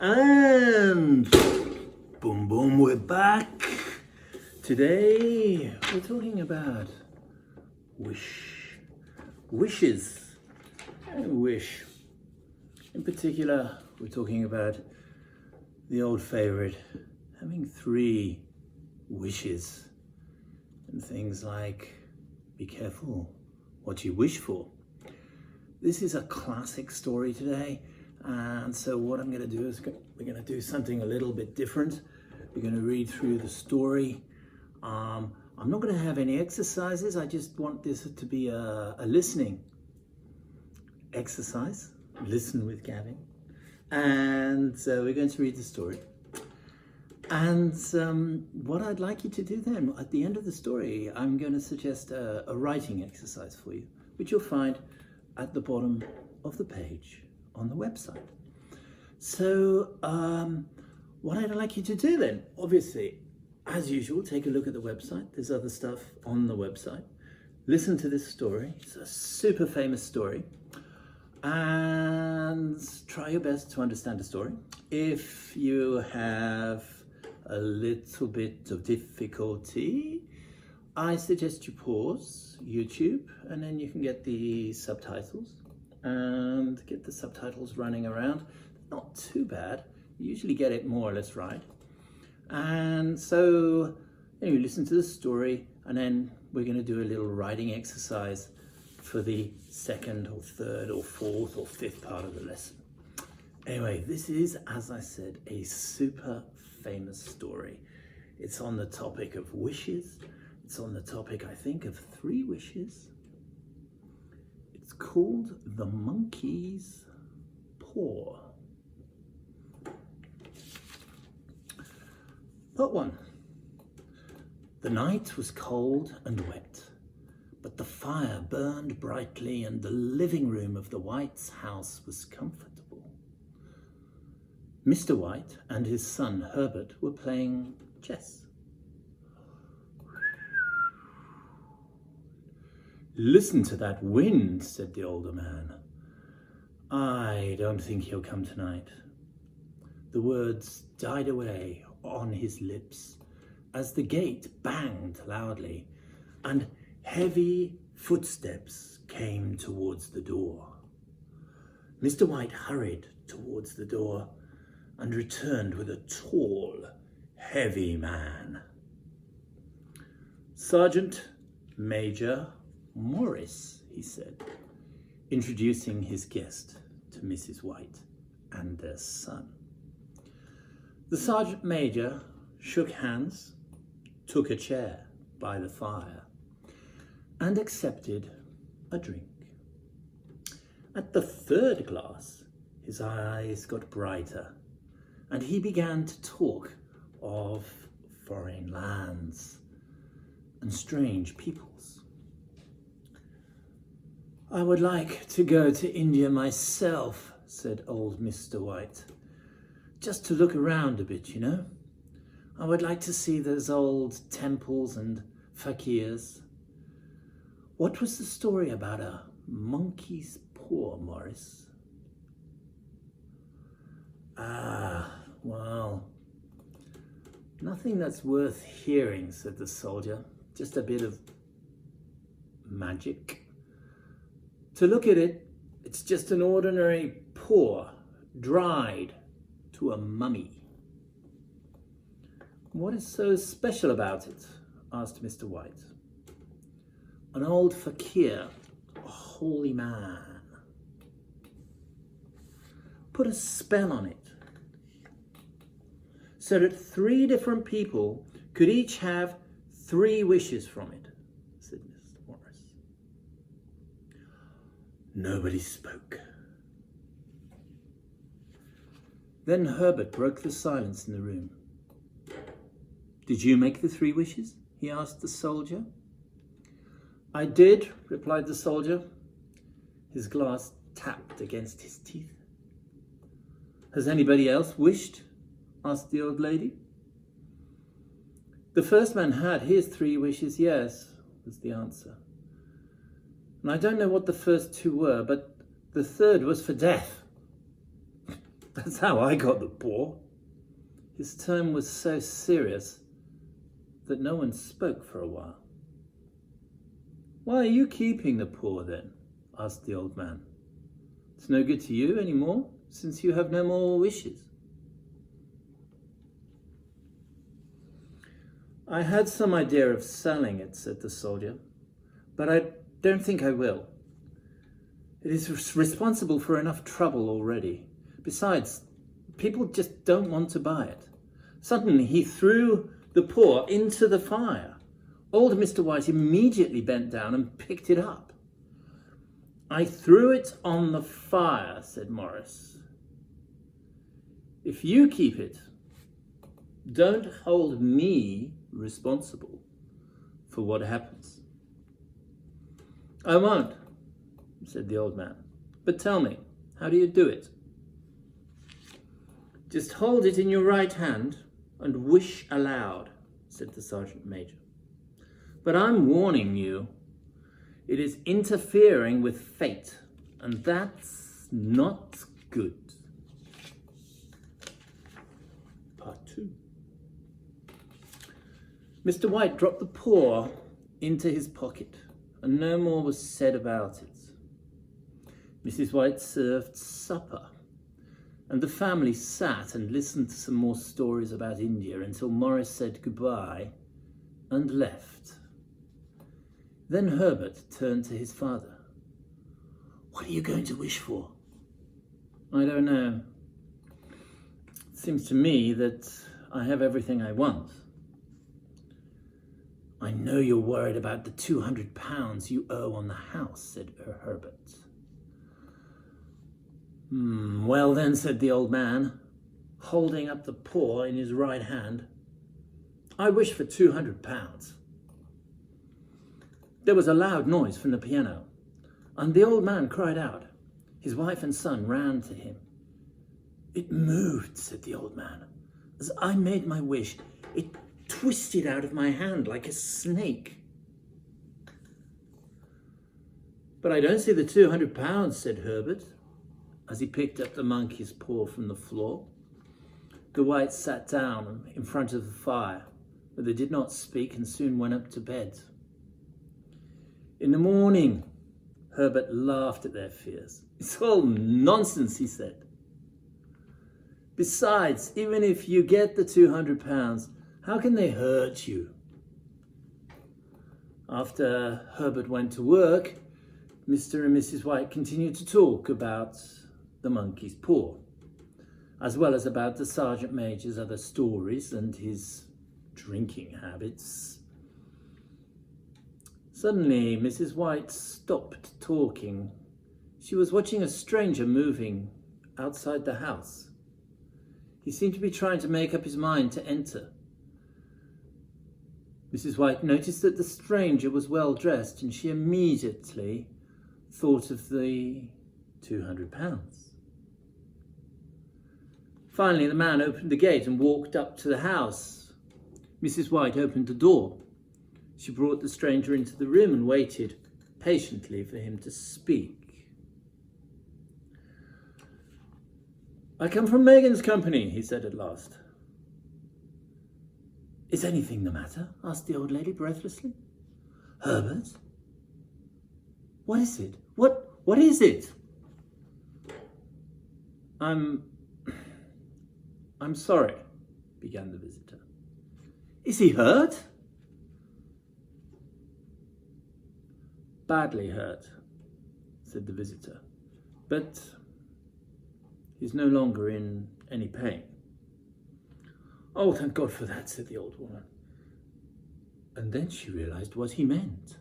And boom, boom, we're back. Today we're talking about wishes. A wish. In particular, we're talking about the old favorite, having 3 wishes. And things like, be careful what you wish for. This is a classic story today. And so what I'm going to do is we're going to do something a little bit different. We're going to read through the story. I'm not going to have any exercises. I just want this to be a listening exercise. Listen with Gavin. And so we're going to read the story. And what I'd like you to do then, at the end of the story, I'm going to suggest a writing exercise for you, which you'll find at the bottom of the page on the website. So what I'd like you to do then, obviously, as usual, take a look at the website. There's other stuff on the website. Listen to this story. It's a super famous story. And try your best to understand the story. If you have a little bit of difficulty, I suggest you pause YouTube and then you can get the subtitles and get the subtitles running around. Not too bad. You usually get it more or less right. And so you listen to the story, and then we're going to do a little writing exercise for the 2nd or 3rd or 4th or 5th part of the lesson. Anyway, this is, as I said, a super famous story. It's on the topic of wishes. It's on the topic, I think, of 3 wishes. It's called The Monkey's Paw. Part 1. The night was cold and wet, but the fire burned brightly and the living room of the White's house was comfortable. Mr. White and his son Herbert were playing chess. Listen to that wind, said the older man. I don't think he'll come tonight. The words died away on his lips as the gate banged loudly and heavy footsteps came towards the door. Mr. White hurried towards the door and returned with a tall, heavy man. Sergeant Major Morris, he said, introducing his guest to Mrs. White and their son. The Sergeant Major shook hands, took a chair by the fire, and accepted a drink. At the 3rd glass, his eyes got brighter, and he began to talk of foreign lands and strange peoples. I would like to go to India myself, said old Mr. White. Just to look around a bit, you know. I would like to see those old temples and fakirs. What was the story about a monkey's paw, Morris? Well, nothing that's worth hearing, said the soldier. Just a bit of magic. To look at it, it's just an ordinary paw, dried to a mummy. What is so special about it? Asked Mr. White. An old fakir, a holy man, put a spell on it so that 3 different people could each have 3 wishes from it, said Mr. Morris. Nobody spoke. Then Herbert broke the silence in the room. Did you make the 3 wishes? He asked the soldier. I did, replied the soldier. His glass tapped against his teeth. Has anybody else wished? Asked the old lady. The first man had his 3 wishes, yes, was the answer. And I don't know what the first 2 were, but the 3rd was for death. That's how I got the paw. His tone was so serious that no one spoke for a while. Why are you keeping the paw then? Asked the old man. It's no good to you anymore, since you have no more wishes. I had some idea of selling it, said the soldier, but I don't think I will. It is responsible for enough trouble already. Besides, people just don't want to buy it. Suddenly he threw the paw into the fire. Old Mr. White immediately bent down and picked it up. I threw it on the fire, said Morris. If you keep it, don't hold me responsible for what happens. I won't, said the old man. But tell me, how do you do it? Just hold it in your right hand and wish aloud, said the sergeant major. But I'm warning you, it is interfering with fate, and that's not good. Part 2. Mr. White dropped the paw into his pocket, and no more was said about it. Mrs. White served supper, and the family sat and listened to some more stories about India until Morris said goodbye and left. Then Herbert turned to his father. What are you going to wish for? I don't know. It seems to me that I have everything I want. I know you're worried about the £200 you owe on the house, said Herbert. Well then, said the old man, holding up the paw in his right hand, I wish for £200. There was a loud noise from the piano, and the old man cried out. His wife and son ran to him. It moved, said the old man. As I made my wish, it twisted out of my hand like a snake. But I don't see the £200, said Herbert, as he picked up the monkey's paw from the floor. The Whites sat down in front of the fire, but they did not speak and soon went up to bed. In the morning, Herbert laughed at their fears. It's all nonsense, he said. Besides, even if you get the £200, how can they hurt you? After Herbert went to work, Mr. and Mrs. White continued to talk about the monkey's paw, as well as about the Sergeant Major's other stories and his drinking habits. Suddenly, Mrs. White stopped talking. She was watching a stranger moving outside the house. He seemed to be trying to make up his mind to enter. Mrs. White noticed that the stranger was well dressed, and she immediately thought of the £200. Finally, the man opened the gate and walked up to the house. Mrs. White opened the door. She brought the stranger into the room and waited patiently for him to speak. I come from Megan's company, he said at last. Is anything the matter? Asked the old lady breathlessly. Herbert? What is it? What is it? I'm sorry, began the visitor. Is he hurt? Badly hurt, said the visitor, but he's no longer in any pain. Oh, thank God for that, said the old woman. And then she realized what he meant.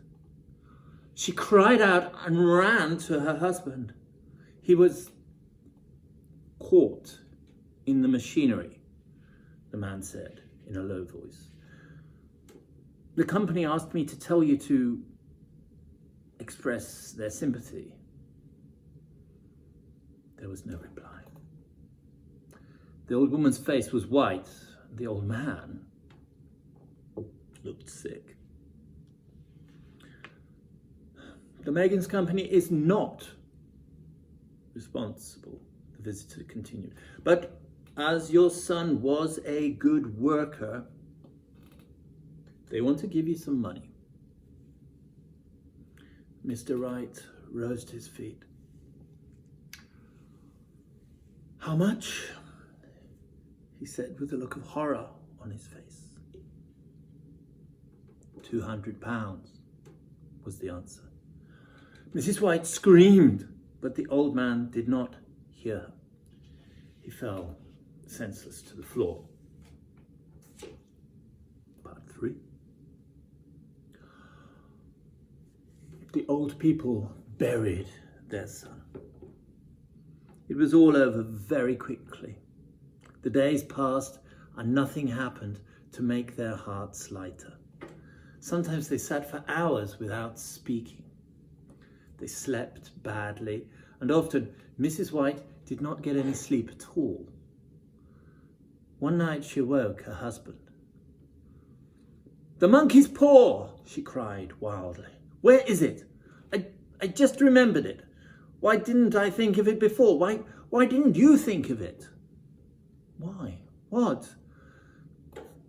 She cried out and ran to her husband. He was caught in the machinery, the man said in a low voice. The company asked me to tell you to express their sympathy. There was no reply. The old woman's face was white. The old man looked sick. The Megan's company is not responsible, the visitor continued. But as your son was a good worker, they want to give you some money. Mr. Wright rose to his feet. How much? He said with a look of horror on his face. £200 was the answer. Mrs. White screamed, but the old man did not hear her. He fell senseless to the floor. Part 3. The old people buried their son. It was all over very quickly. The days passed and nothing happened to make their hearts lighter. Sometimes they sat for hours without speaking. They slept badly, and often Mrs. White did not get any sleep at all. One night she awoke her husband. "The monkey's paw!" she cried wildly. "Where is it? I just remembered it. Why didn't I think of it before? Why didn't you think of it?" "Why? What?"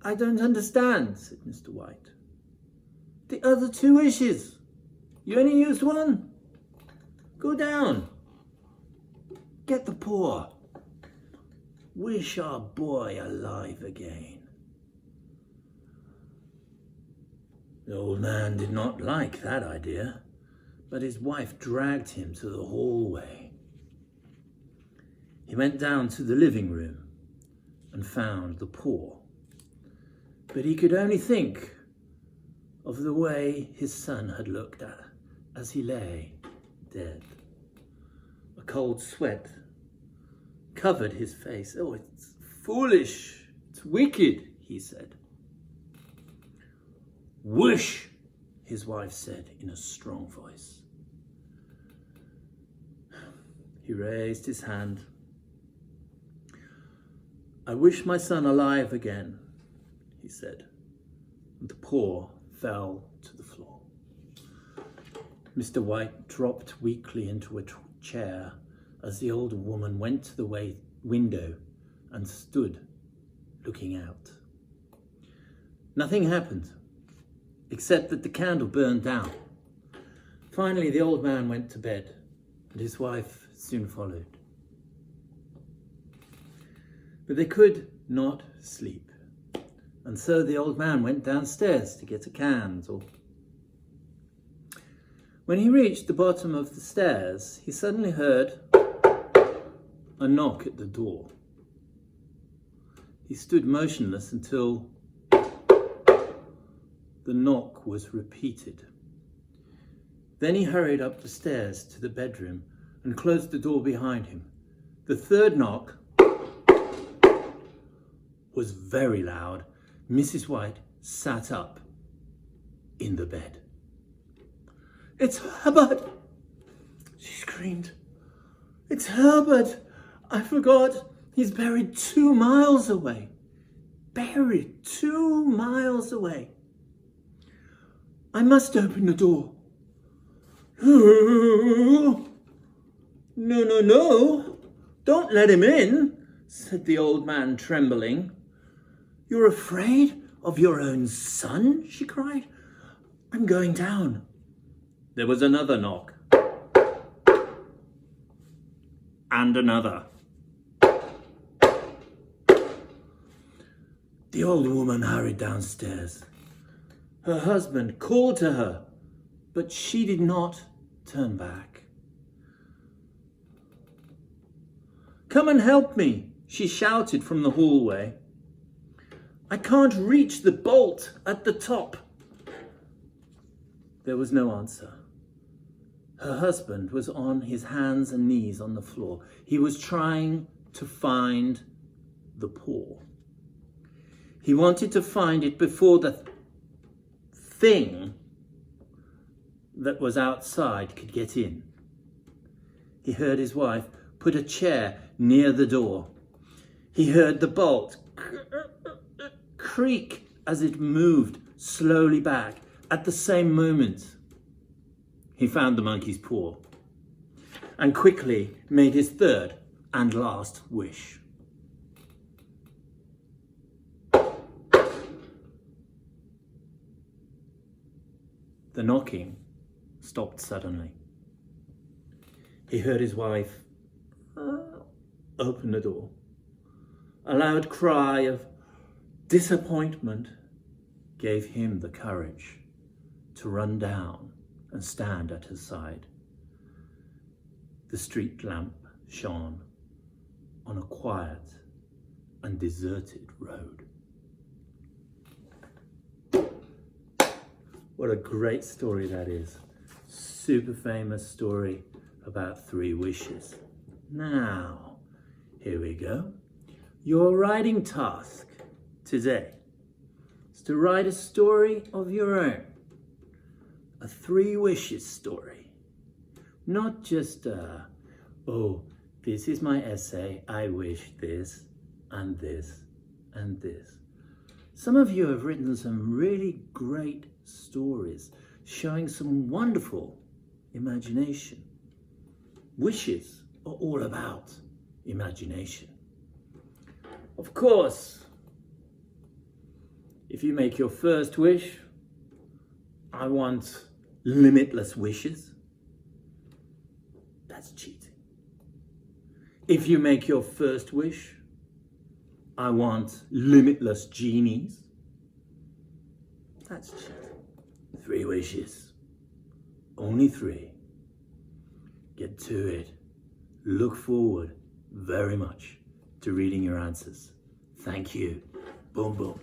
"I don't understand," said Mr. White. "The other 2 wishes. You only used 1. Go down. Get the paw. Wish our boy alive again." The old man did not like that idea, but his wife dragged him to the hallway. He went down to the living room and found the paw, but he could only think of the way his son had looked at as he lay dead. A cold sweat covered his face. "Oh, it's foolish, it's wicked," he said. "Whoosh," his wife said in a strong voice. He raised his hand. "I wish my son alive again," he said, and the paw fell to the floor. Mr. White dropped weakly into a chair as the older woman went to the window and stood looking out. Nothing happened, except that the candle burned down. Finally, the old man went to bed, and his wife soon followed. But they could not sleep, and so the old man went downstairs to get a candle. When he reached the bottom of the stairs, he suddenly heard a knock at the door. He stood motionless until the knock was repeated. Then he hurried up the stairs to the bedroom and closed the door behind him. The third knock was very loud. Mrs. White sat up in the bed. "It's Herbert!" she screamed. "It's Herbert! I forgot. He's buried 2 miles away. Buried 2 miles away. I must open the door." No. Don't let him in," said the old man, trembling. "You're afraid of your own son?" she cried. "I'm going down." There was another knock. And another. The old woman hurried downstairs. Her husband called to her, but she did not turn back. "Come and help me," she shouted from the hallway. "I can't reach the bolt at the top." There was no answer. Her husband was on his hands and knees on the floor. He was trying to find the paw. He wanted to find it before the thing that was outside could get in. He heard his wife put a chair near the door. He heard the bolt creak as it moved slowly back. At the same moment, he found the monkey's paw and quickly made his third and last wish. The knocking stopped suddenly. He heard his wife open the door. A loud cry of disappointment gave him the courage to run down and stand at her side. The street lamp shone on a quiet and deserted road. What a great story that is. Super famous story about 3 wishes. Now, here we go. Your writing task today is to write a story of your own. A 3 wishes story. Not just oh, this is my essay, I wish this and this and this. Some of you have written some really great stories showing some wonderful imagination. Wishes are all about imagination. Of course, if you make your first wish, I want limitless wishes. That's cheating. If you make your first wish, I want limitless genies. That's cheating. 3 wishes. Only 3. Get to it. Look forward very much to reading your answers. Thank you. Boom, boom.